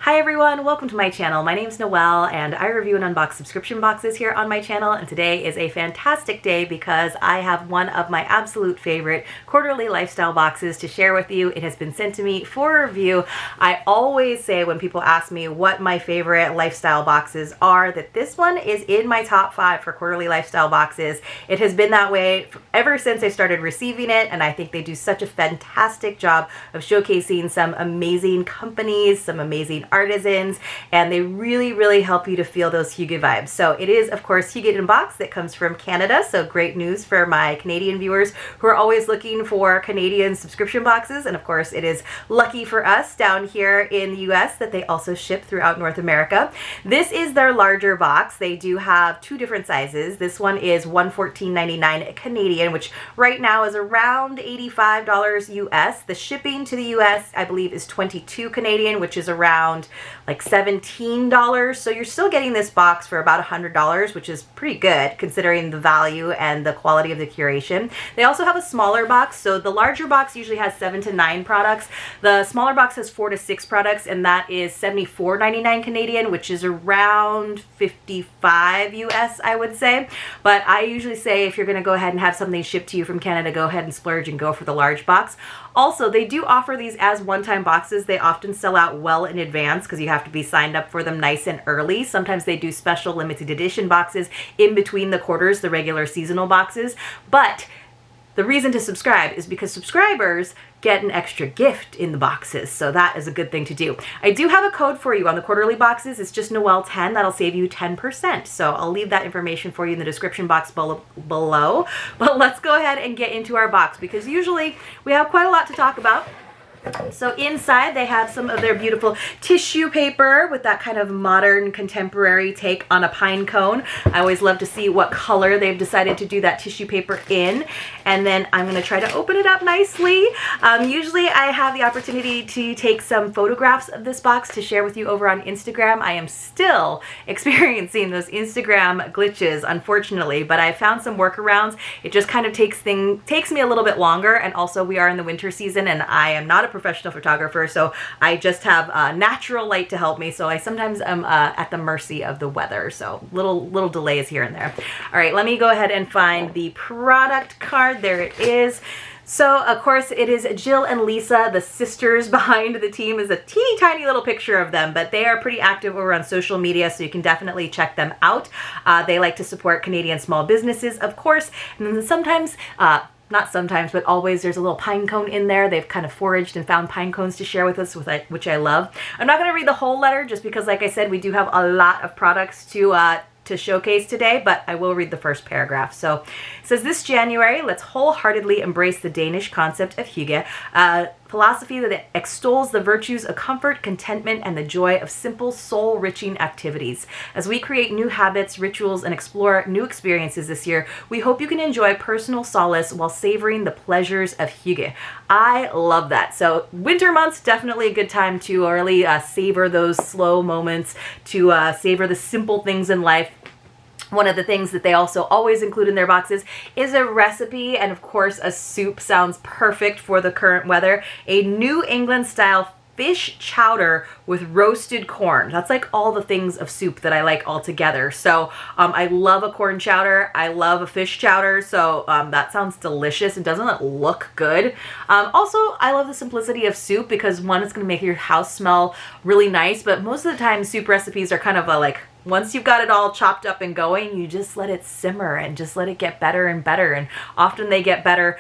Hi everyone, welcome to my channel. My name is Noel and I review and unbox subscription boxes here on my channel, and today is a fantastic day because I have one of my absolute favorite quarterly lifestyle boxes to share with you. It has been sent to me for review. I always say when people ask me what my favorite lifestyle boxes are that this one is in my top 5 for quarterly lifestyle boxes. It has been that way ever since I started receiving it, and I think they do such a fantastic job of showcasing some amazing companies, some amazing artisans, and they really help you to feel those Hygge vibes. So it is, of course, Hygge in box that comes from Canada, so great news for my Canadian viewers who are always looking for Canadian subscription boxes. And of course, it is lucky for us down here in the US that they also ship throughout North America. This is their larger box. They do have 2 different sizes. This one is $114.99 Canadian, which right now is around $85 US. The shipping to the US, I believe, is $22 Canadian, which is around like $17. So you're still getting this box for about $100, which is pretty good considering the value and the quality of the curation. They also have a smaller box. So the larger box usually has 7 to 9 products. The smaller box has 4 to 6 products, and that is $74.99 Canadian, which is around $55 US, I would say. But I usually say if you're going to go ahead and have something shipped to you from Canada, go ahead and splurge and go for the large box. Also, they do offer these as one-time boxes. They often sell out well in advance because you have to be signed up for them nice and early. Sometimes they do special limited edition boxes in between the quarters, the regular seasonal boxes. But the reason to subscribe is because subscribers get an extra gift in the boxes, so that is a good thing to do. I do have a code for you on the quarterly boxes. It's just Noel10. That'll save you 10%. So I'll leave that information for you in the description box below. But let's go ahead and get into our box because usually we have quite a lot to talk about. So inside they have some of their beautiful tissue paper with that kind of modern contemporary take on a pine cone. I always love to see what color they've decided to do that tissue paper in. And then I'm going to try to open it up nicely. Usually I have the opportunity to take some photographs of this box to share with you over on Instagram. I am still experiencing those Instagram glitches, unfortunately, but I found some workarounds. It just kind of takes me a little bit longer, and also we are in the winter season and I am not a professional photographer, so I just have natural light to help me, so I sometimes am at the mercy of the weather, so little delays here and there. All right, let me go ahead and find the product card. There it is. So, of course, it is Jill and Lisa, the sisters behind the team. Is a teeny tiny little picture of them, but they are pretty active over on social media, so you can definitely check them out. They like to support Canadian small businesses, of course, and then sometimes not sometimes, but always, there's a little pine cone in there. They've kind of foraged and found pine cones to share with us, which I love. I'm not going to read the whole letter just because, like I said, we do have a lot of products to showcase today, but I will read the first paragraph. So it says, this January, let's wholeheartedly embrace the Danish concept of hygge, a philosophy that extols the virtues of comfort, contentment, and the joy of simple, soul-enriching activities. As we create new habits, rituals, and explore new experiences this year, we hope you can enjoy personal solace while savoring the pleasures of hygge. I love that. So winter months, definitely a good time to really savor those slow moments, to savor the simple things in life. One of the things that they also always include in their boxes is a recipe, and of course a soup sounds perfect for the current weather. A New England style fish chowder with roasted corn. That's like all the things of soup that I like all together. So I love a corn chowder. I love a fish chowder. So that sounds delicious. And doesn't it look good? Also, I love the simplicity of soup because one, it's going to make your house smell really nice. But most of the time soup recipes are kind of like, once you've got it all chopped up and going, you just let it simmer and just let it get better and better. And often they get better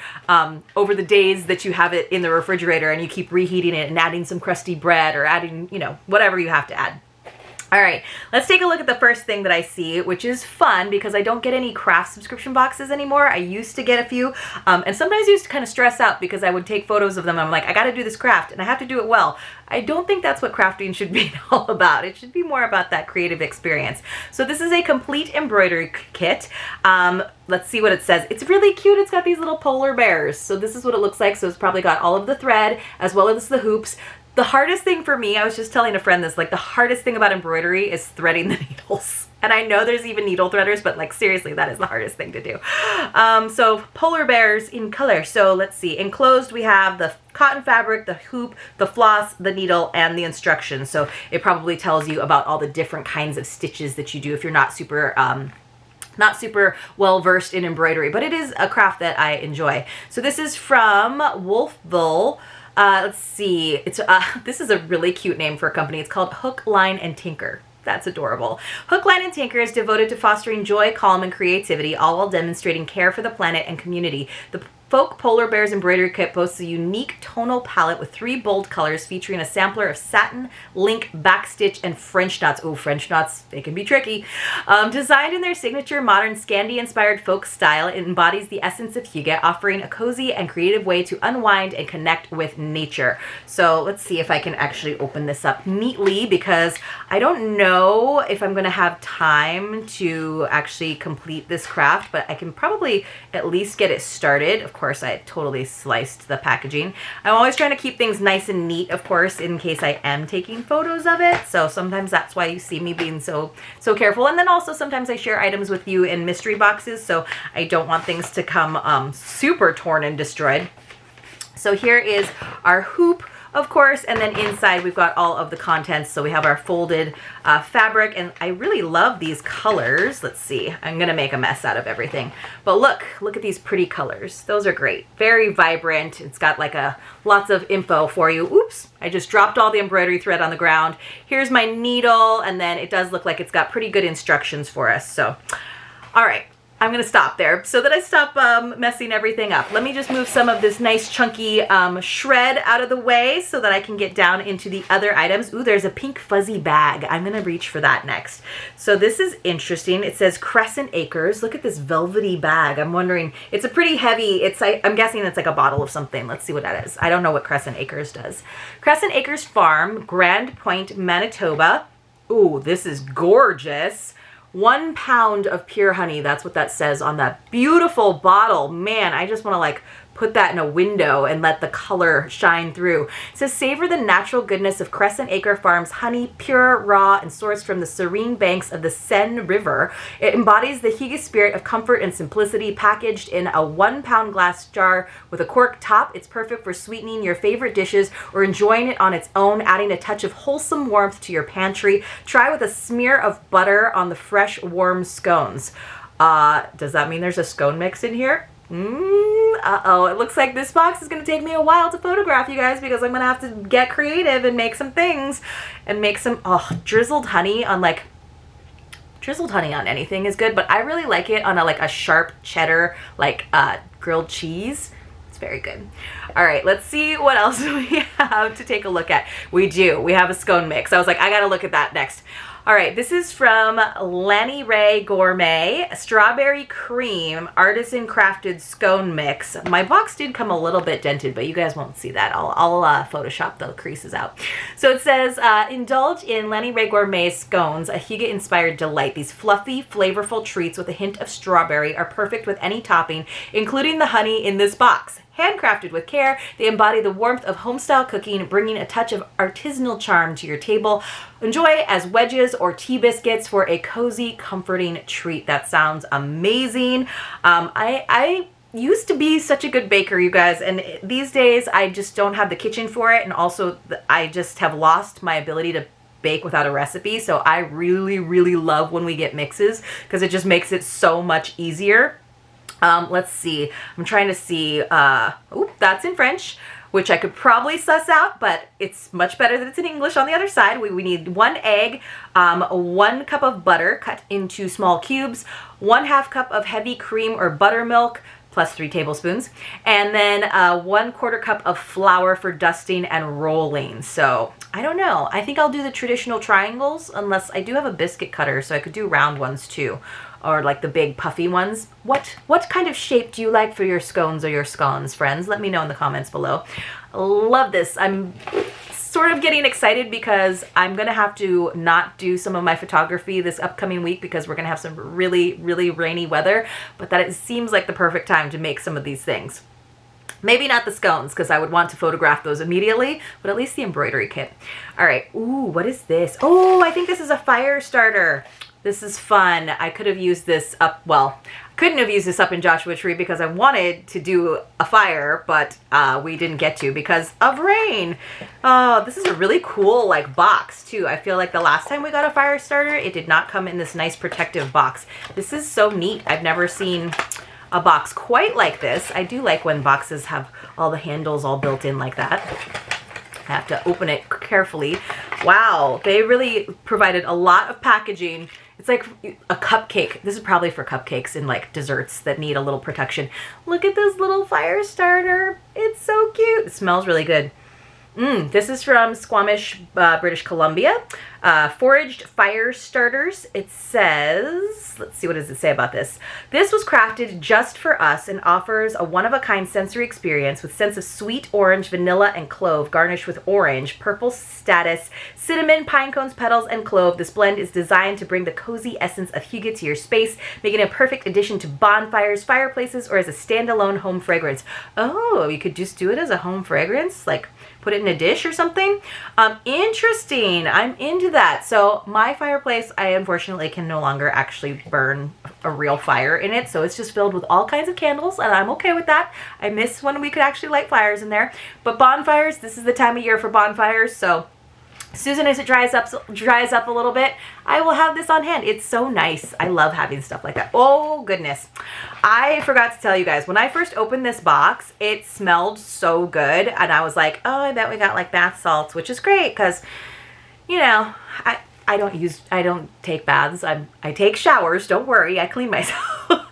over the days that you have it in the refrigerator and you keep reheating it and adding some crusty bread or adding, whatever you have to add. All right, let's take a look at the first thing that I see, which is fun because I don't get any craft subscription boxes anymore. I used to get a few, and sometimes I used to kind of stress out because I would take photos of them. I'm like, I got to do this craft, and I have to do it well. I don't think that's what crafting should be all about. It should be more about that creative experience. So this is a complete embroidery kit. Let's see what it says. It's really cute. It's got these little polar bears. So this is what it looks like. So it's probably got all of the thread as well as the hoops. The hardest thing for me, I was just telling a friend this, like the hardest thing about embroidery is threading the needles. And I know there's even needle threaders, but like seriously, that is the hardest thing to do. So polar bears in color. So let's see, enclosed we have the cotton fabric, the hoop, the floss, the needle, and the instructions. So it probably tells you about all the different kinds of stitches that you do if you're not super well versed in embroidery, but it is a craft that I enjoy. So this is from Wolfville. Let's see, it's this is a really cute name for a company. It's called Hook, Line, and Tinker. That's adorable. Hook, Line, and Tinker is devoted to fostering joy, calm, and creativity, all while demonstrating care for the planet and community. The Folk Polar Bears embroidery kit boasts a unique tonal palette with 3 bold colors featuring a sampler of satin, link, backstitch, and French knots. Oh, French knots, they can be tricky. Designed in their signature modern Scandi-inspired folk style, it embodies the essence of Hygge, offering a cozy and creative way to unwind and connect with nature. So let's see if I can actually open this up neatly, because I don't know if I'm going to have time to actually complete this craft, but I can probably at least get it started. Of course, I totally sliced the packaging. I'm always trying to keep things nice and neat, of course, in case I am taking photos of it. So sometimes that's why you see me being so careful. And then also sometimes I share items with you in mystery boxes, so I don't want things to come super torn and destroyed. So here is our hoop, of course, and then inside we've got all of the contents. So we have our folded fabric, and I really love these colors. Let's see, I'm gonna make a mess out of everything, but look at these pretty colors. Those are great, very vibrant. It's got like lots of info for you. Oops, I just dropped all the embroidery thread on the ground. Here's my needle, and then it does look like it's got pretty good instructions for us. So, all right. I'm going to stop there so that I stop messing everything up. Let me just move some of this nice chunky shred out of the way so that I can get down into the other items. Ooh, there's a pink fuzzy bag. I'm going to reach for that next. So this is interesting. It says Crescent Acres. Look at this velvety bag. I'm wondering, it's a pretty heavy, I'm guessing it's like a bottle of something. Let's see what that is. I don't know what Crescent Acres does. Crescent Acres Farm, Grand Point, Manitoba. Ooh, this is gorgeous. 1 pound of pure honey. That's what that says on that beautiful bottle. Man, I just want to like put that in a window and let the color shine through. It says, savor the natural goodness of Crescent Acre Farm's honey, pure, raw, and sourced from the serene banks of the Seine River. It embodies the Hygge spirit of comfort and simplicity, packaged in a 1 pound glass jar with a cork top. It's perfect for sweetening your favorite dishes or enjoying it on its own, adding a touch of wholesome warmth to your pantry. Try with a smear of butter on the fresh, warm scones. Does that mean there's a scone mix in here? Uh-oh, it looks like this box is going to take me a while to photograph, you guys, because I'm going to have to get creative and make some things and make some, drizzled honey on anything is good, but I really like it on a sharp cheddar, grilled cheese. It's very good. All right, let's see what else we have to take a look at. We have a scone mix. I was like, I got to look at that next. All right, this is from Lanny Ray Gourmet, strawberry cream artisan crafted scone mix. My box did come a little bit dented, but you guys won't see that. I'll Photoshop the creases out. So it says, indulge in Lanny Ray Gourmet scones, a Hygge-inspired delight. These fluffy, flavorful treats with a hint of strawberry are perfect with any topping, including the honey in this box. Handcrafted with care, they embody the warmth of homestyle cooking, bringing a touch of artisanal charm to your table. Enjoy as wedges or tea biscuits for a cozy, comforting treat. That sounds amazing. I used to be such a good baker, you guys, and these days I just don't have the kitchen for it, and also I just have lost my ability to bake without a recipe. So I really, really love when we get mixes because it just makes it so much easier. Let's see. I'm trying to see. That's in French, which I could probably suss out, but it's much better that it's in English on the other side. We need 1 egg, 1 cup of butter cut into small cubes, 1/2 cup of heavy cream or buttermilk, plus 3 tablespoons, and then 1/4 cup of flour for dusting and rolling. So I don't know. I think I'll do the traditional triangles, unless I do have a biscuit cutter, so I could do round ones too, or like the big puffy ones. What kind of shape do you like for your scones or your scones, friends? Let me know in the comments below. Love this. I'm sort of getting excited because I'm gonna have to not do some of my photography this upcoming week because we're gonna have some really, really rainy weather, but that it seems like the perfect time to make some of these things. Maybe not the scones, because I would want to photograph those immediately, but at least the embroidery kit. All right. Ooh, what is this? Oh, I think this is a fire starter. This is fun. I could have used this up, well, I couldn't have used this up in Joshua Tree because I wanted to do a fire, but we didn't get to because of rain. Oh, this is a really cool like box too. I feel like the last time we got a fire starter, it did not come in this nice protective box. This is so neat. I've never seen a box quite like this. I do like when boxes have all the handles all built in like that. I have to open it carefully. Wow, they really provided a lot of packaging. It's like a cupcake. This is probably for cupcakes and like desserts that need a little protection. Look at this little fire starter. It's so cute. It smells really good. This is from Squamish, British Columbia. Foraged fire starters. It says, let's see, what does it say about this? This was crafted just for us and offers a one-of-a-kind sensory experience with scents of sweet orange, vanilla, and clove, garnished with orange, purple status, cinnamon, pine cones, petals, and clove. This blend is designed to bring the cozy essence of Hygge to your space, making it a perfect addition to bonfires, fireplaces, or as a standalone home fragrance. Oh, you could just do it as a home fragrance, like put it in a dish or something. Interesting. I'm into that. So my fireplace, I unfortunately can no longer actually burn a real fire in it. So it's just filled with all kinds of candles, and I'm okay with that. I miss when we could actually light fires in there. But bonfires, this is the time of year for bonfires. So as soon as it dries up a little bit, I will have this on hand. It's so nice. I love having stuff like that. Oh, goodness. I forgot to tell you guys, when I first opened this box, it smelled so good. And I was like, oh, I bet we got like bath salts, which is great because, you know, I don't take baths. I take showers. Don't worry. I clean myself.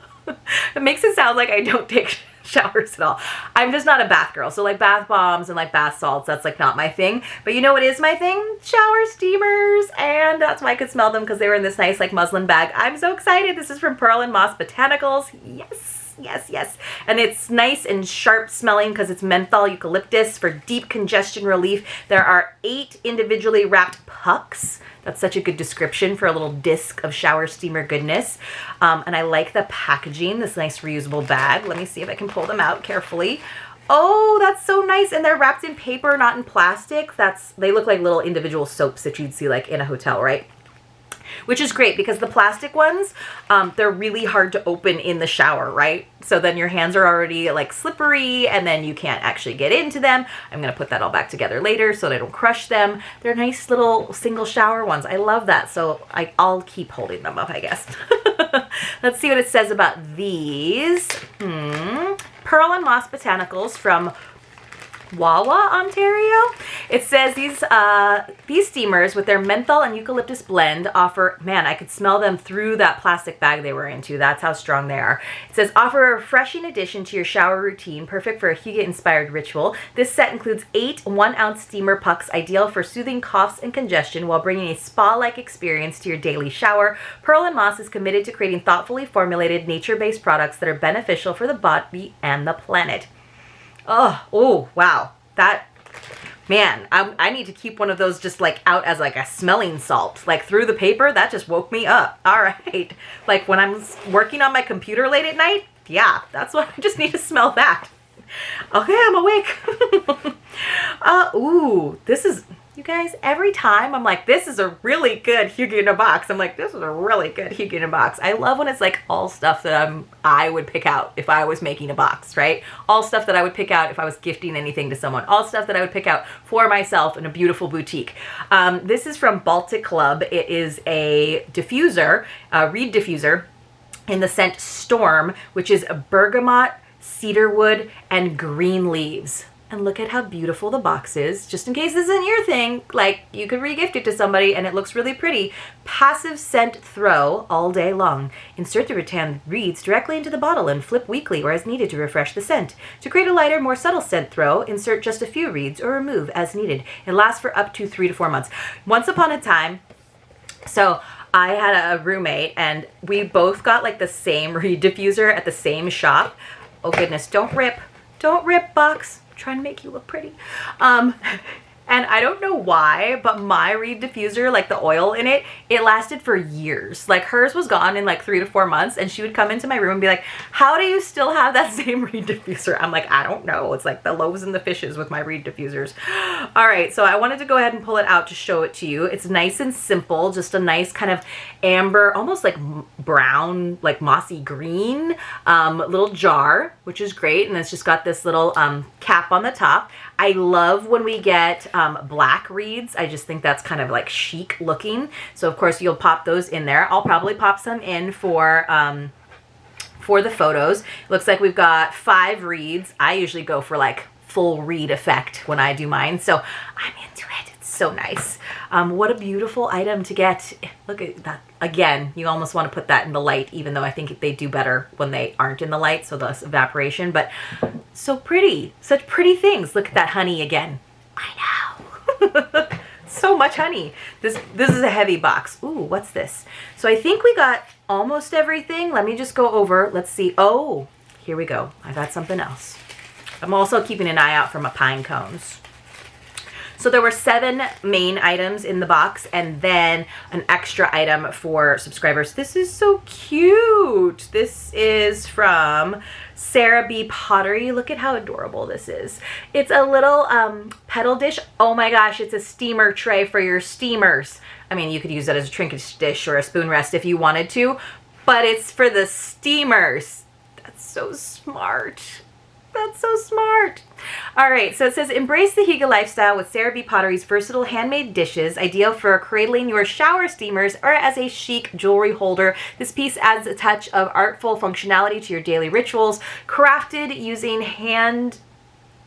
It makes it sound like I don't take showers at all. I'm just not a bath girl. So like bath bombs and like bath salts, that's like not my thing. But you know what is my thing? Shower steamers. And that's why I could smell them, because they were in this nice like muslin bag. I'm so excited. This is from Pearl and Moss Botanicals. Yes, yes, yes. And it's nice and sharp smelling because it's menthol eucalyptus for deep congestion relief. There are 8 individually wrapped pucks. That's such a good description for a little disc of shower steamer goodness. And I like the packaging, this nice reusable bag. Let me see if I can pull them out carefully. Oh, that's so nice. And they're wrapped in paper, not in plastic. They look like little individual soaps that you'd see like in a hotel, right? Which is great because the plastic ones, they're really hard to open in the shower, right? So then your hands are already like slippery and then you can't actually get into them. I'm going to put that all back together later so they don't crush them. They're nice little single shower ones. I love that. So I'll keep holding them up, I guess. Let's see what it says about these. Pearl and Moss Botanicals from Wawa, Ontario. It says these steamers with their menthol and eucalyptus blend offer, man, I could smell them through that plastic bag they were into. That's how strong they are. It says offer a refreshing addition to your shower routine, perfect for a Hygge-inspired ritual. This set includes 8 1-ounce steamer pucks, ideal for soothing coughs and congestion while bringing a spa-like experience to your daily shower. Pearl and Moss is committed to creating thoughtfully formulated, nature-based products that are beneficial for the body and the planet. Oh, wow. That, man, I need to keep one of those just like out as like a smelling salt, like through the paper. That just woke me up. All right. Like when I'm working on my computer late at night. Yeah, that's what I just need to smell that. Okay, I'm awake. Ooh, this is, you guys, every time I'm like, this is a really good Hygge in a box. I'm like, this is a really good Hygge in a box. I love when it's like all stuff that I would pick out if I was making a box, right? All stuff that I would pick out if I was gifting anything to someone. All stuff that I would pick out for myself in a beautiful boutique. This is from Baltic Club. It is a diffuser, a reed diffuser in the scent Storm, which is a bergamot, cedarwood, and green leaves. And look at how beautiful the box is. Just in case this isn't your thing, like you could re-gift it to somebody and it looks really pretty. Passive scent throw all day long. Insert the rattan reeds directly into the bottle and flip weekly or as needed to refresh the scent. To create a lighter, more subtle scent throw, insert just a few reeds or remove as needed. It lasts for up to 3 to 4 months. Once upon a time, so I had a roommate and we both got like the same reed diffuser at the same shop. Oh goodness, don't rip box. Trying to make you look pretty. And I don't know why, but my reed diffuser, like the oil in it, it lasted for years. Like hers was gone in like 3 to 4 months, and she would come into my room and be like, how do you still have that same reed diffuser? I'm like, I don't know. It's like the loaves and the fishes with my reed diffusers. All right, so I wanted to go ahead and pull it out to show it to you. It's nice and simple, just a nice kind of amber, almost like brown, like mossy green little jar, which is great. And it's just got this little cap on the top. I love when we get black reeds. I just think that's kind of like chic looking. So of course you'll pop those in there. I'll probably pop some in for the photos. It looks like we've got 5 reeds. I usually go for like full reed effect when I do mine. So I'm into it. It's so nice. What a beautiful item to get. Look at that. Again, you almost want to put that in the light, even though I think they do better when they aren't in the light, so less evaporation, but so pretty. Such pretty things. Look at that honey again. I know. So much honey. This is a heavy box. Ooh, what's this? So I think we got almost everything. Let me just go over. Let's see. Oh, here we go. I got something else. I'm also keeping an eye out for my pine cones. So there were 7 main items in the box and then an extra item for subscribers. This is so cute. This is from Sarah B. Pottery. Look at how adorable this is. It's a little petal dish. Oh my gosh, it's a steamer tray for your steamers. I mean, you could use that as a trinket dish or a spoon rest if you wanted to, but it's for the steamers. That's so smart. That's so smart. All right, so it says, embrace the Hygge lifestyle with Sarah B. Pottery's versatile handmade dishes, ideal for cradling your shower steamers or as a chic jewelry holder. This piece adds a touch of artful functionality to your daily rituals, crafted using hand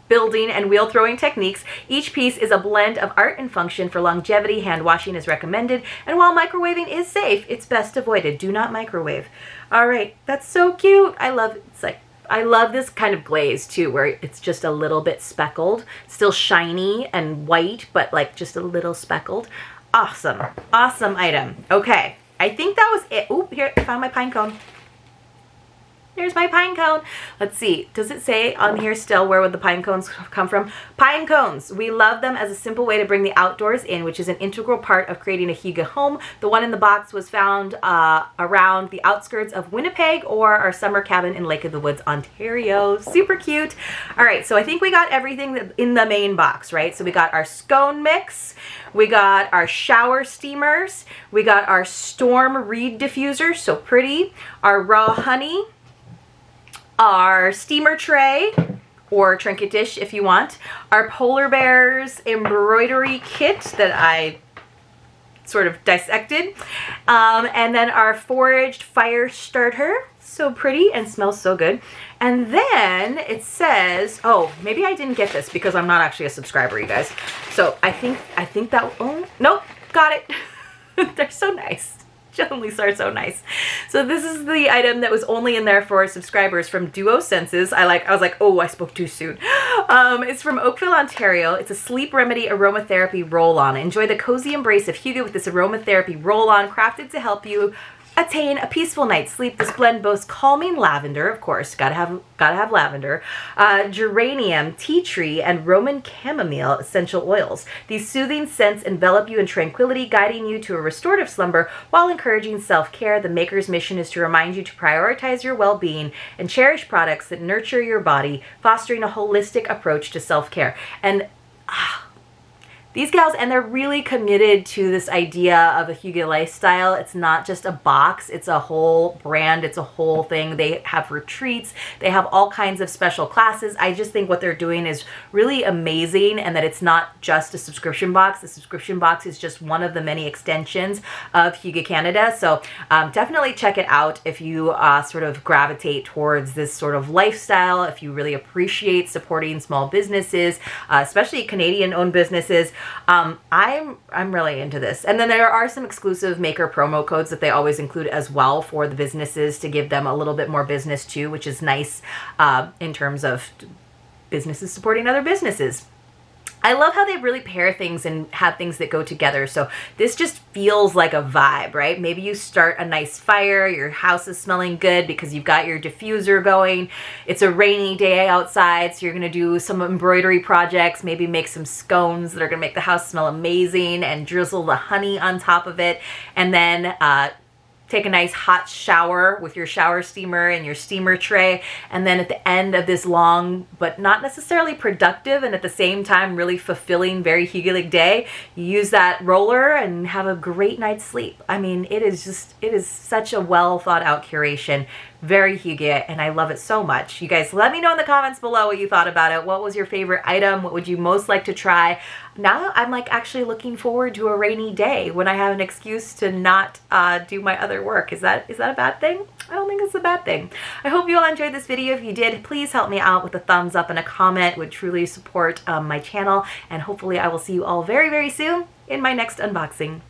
building and wheel throwing techniques. Each piece is a blend of art and function. For longevity, hand washing is recommended, and while microwaving is safe, it's best avoided. Do not microwave. All right, that's so cute. I love it. It's like, I love this kind of glaze too, where it's just a little bit speckled, still shiny and white, but like just a little speckled. Awesome. Awesome item. Okay. I think that was it. Oh, here, I found my pine cone. There's my pine cone. Let's see. Does it say on here still where would the pine cones come from? Pine cones. We love them as a simple way to bring the outdoors in, which is an integral part of creating a Hygge home. The one in the box was found around the outskirts of Winnipeg or our summer cabin in Lake of the Woods, Ontario. Super cute. All right, so I think we got everything in the main box, right? So we got our scone mix. We got our shower steamers. We got our storm reed diffuser, so pretty. Our raw honey. Our steamer tray or trinket dish if you want, our polar bears embroidery kit that I sort of dissected, and then our foraged fire starter, so pretty and smells so good. And then it says, oh, maybe I didn't get this because I'm not actually a subscriber, you guys. So I think that, oh, nope, got it. They're so nice. Gently are so nice. So this is the item that was only in there for subscribers from Duo Senses. I was like, oh, I spoke too soon. It's from Oakville, Ontario. It's a sleep remedy aromatherapy roll-on. Enjoy the cozy embrace of Hygge with this aromatherapy roll-on, crafted to help you attain a peaceful night's sleep. This blend boasts calming lavender, of course, gotta have lavender, geranium, tea tree, and Roman chamomile essential oils. These soothing scents envelop you in tranquility, guiding you to a restorative slumber while encouraging self-care. The maker's mission is to remind you to prioritize your well-being and cherish products that nurture your body, fostering a holistic approach to self-care. And these gals, and they're really committed to this idea of a Hygge lifestyle. It's not just a box, it's a whole brand, it's a whole thing. They have retreats, they have all kinds of special classes. I just think what they're doing is really amazing, and that it's not just a subscription box. The subscription box is just one of the many extensions of Hygge Canada. So definitely check it out if you sort of gravitate towards this sort of lifestyle, if you really appreciate supporting small businesses, especially Canadian-owned businesses. I'm really into this. And then there are some exclusive maker promo codes that they always include as well for the businesses to give them a little bit more business too, which is nice in terms of businesses supporting other businesses. I love how they really pair things and have things that go together. So this just feels like a vibe, right? Maybe you start a nice fire, your house is smelling good because you've got your diffuser going. It's a rainy day outside, so you're gonna do some embroidery projects, maybe make some scones that are gonna make the house smell amazing and drizzle the honey on top of it. And then take a nice hot shower with your shower steamer and your steamer tray. And then at the end of this long, but not necessarily productive and at the same time really fulfilling, very hyggelig day, you use that roller and have a great night's sleep. I mean, it is such a well thought out curation. Very Hygge, and I love it so much. You guys let me know in the comments below what you thought about it. What was your favorite item? What would you most like to try? Now I'm like actually looking forward to a rainy day when I have an excuse to not do my other work. Is that a bad thing? I don't think it's a bad thing. I hope you all enjoyed this video. If you did, please help me out with a thumbs up and a comment. It would truly support my channel, and hopefully I will see you all very, very soon in my next unboxing.